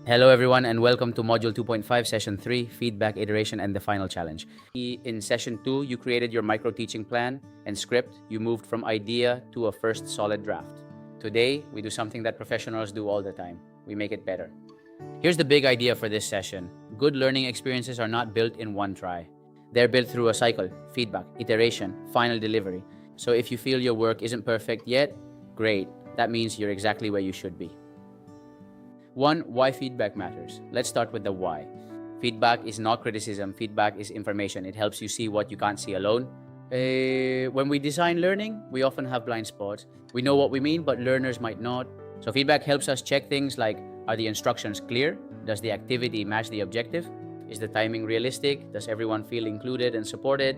Hello everyone and welcome to Module 2.5, Session 3, Feedback, Iteration, and the Final Challenge. In Session 2, you created your micro-teaching plan and script. You moved from idea to a first solid draft. Today, we do something that professionals do all the time. We make it better. Here's the big idea for this session. Good learning experiences are not built in one try. They're built through a cycle: feedback, iteration, final delivery. So if you feel your work isn't perfect yet, great. That means you're exactly where you should be. 1. Why feedback matters. Let's start with the why. Feedback is not criticism. Feedback is information. It helps you see what you can't see alone. When we design learning, we often have blind spots. We know what we mean, but learners might not. So feedback helps us check things like, are the instructions clear? Does the activity match the objective? Is the timing realistic? Does everyone feel included and supported?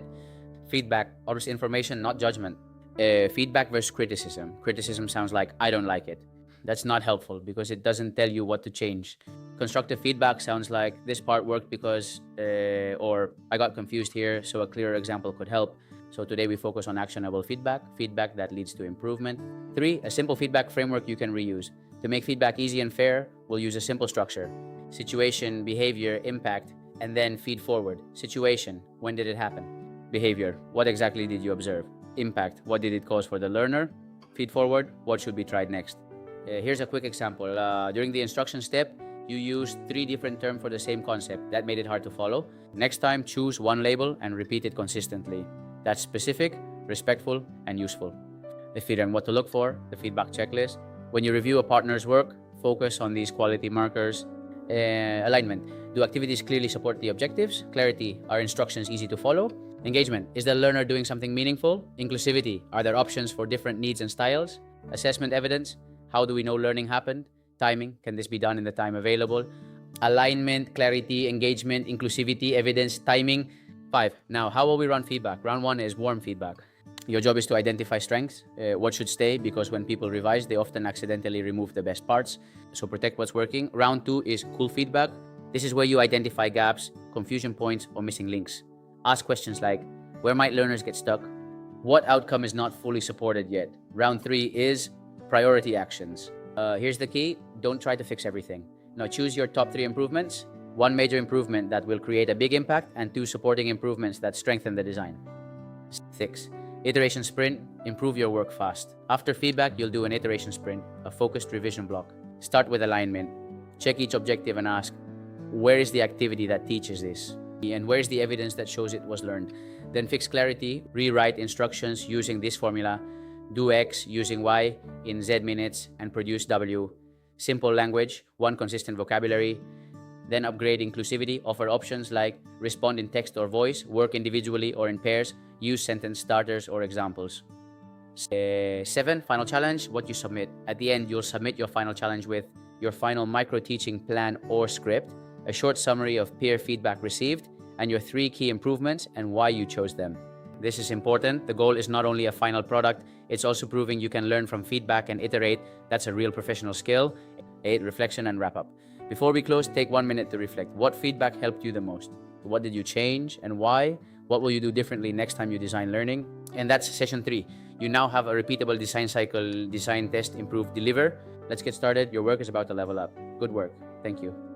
Feedback offers information, not judgment. Feedback versus criticism. Criticism sounds like, I don't like it. That's not helpful because it doesn't tell you what to change. Constructive feedback sounds like, this part worked because, or I got confused here, so a clearer example could help. So today we focus on actionable feedback, feedback that leads to improvement. 3, a simple feedback framework you can reuse. To make feedback easy and fair, we'll use a simple structure: situation, behavior, impact, and then feed forward. Situation, when did it happen? Behavior, what exactly did you observe? Impact, what did it cause for the learner? Feed forward, what should be tried next? Here's a quick example. During the instruction step, you used 3 different terms for the same concept. That made it hard to follow. Next time, choose one label and repeat it consistently. That's specific, respectful, and useful. If you learn what to look for, the feedback checklist. When you review a partner's work, focus on these quality markers. Alignment. Do activities clearly support the objectives? Clarity. Are instructions easy to follow? Engagement. Is the learner doing something meaningful? Inclusivity. Are there options for different needs and styles? Assessment evidence. How do we know learning happened? Timing. Can this be done in the time available? Alignment, clarity, engagement, inclusivity, evidence, timing. 5. Now, how will we run feedback? Round 1 is warm feedback. Your job is to identify strengths, what should stay, because when people revise, they often accidentally remove the best parts. So protect what's working. Round 2 is cool feedback. This is where you identify gaps, confusion points, or missing links. Ask questions like, where might learners get stuck? What outcome is not fully supported yet? Round 3 is priority actions. Here's the key: don't try to fix everything. Now choose your top 3 improvements. 1 major improvement that will create a big impact, and 2 supporting improvements that strengthen the design. 6. Iteration sprint. Improve your work fast. After feedback, you'll do an iteration sprint, a focused revision block. Start with alignment. Check each objective and ask, where is the activity that teaches this? And where is the evidence that shows it was learned? Then fix clarity. Rewrite instructions using this formula. Do X using Y in Z minutes and produce W. Simple language, 1 consistent vocabulary. Then upgrade inclusivity. Offer options like respond in text or voice, work individually or in pairs, use sentence starters or examples. 7, final challenge, what you submit. At the end, you'll submit your final challenge with your final micro-teaching plan or script, a short summary of peer feedback received, and your 3 key improvements and why you chose them. This is important. The goal is not only a final product, it's also proving you can learn from feedback and iterate. That's a real professional skill. 8, reflection and wrap up. Before we close, take 1 minute to reflect. What feedback helped you the most? What did you change and why? What will you do differently next time you design learning? And that's session 3. You now have a repeatable design cycle: design, test, improve, deliver. Let's get started. Your work is about to level up. Good work. Thank you.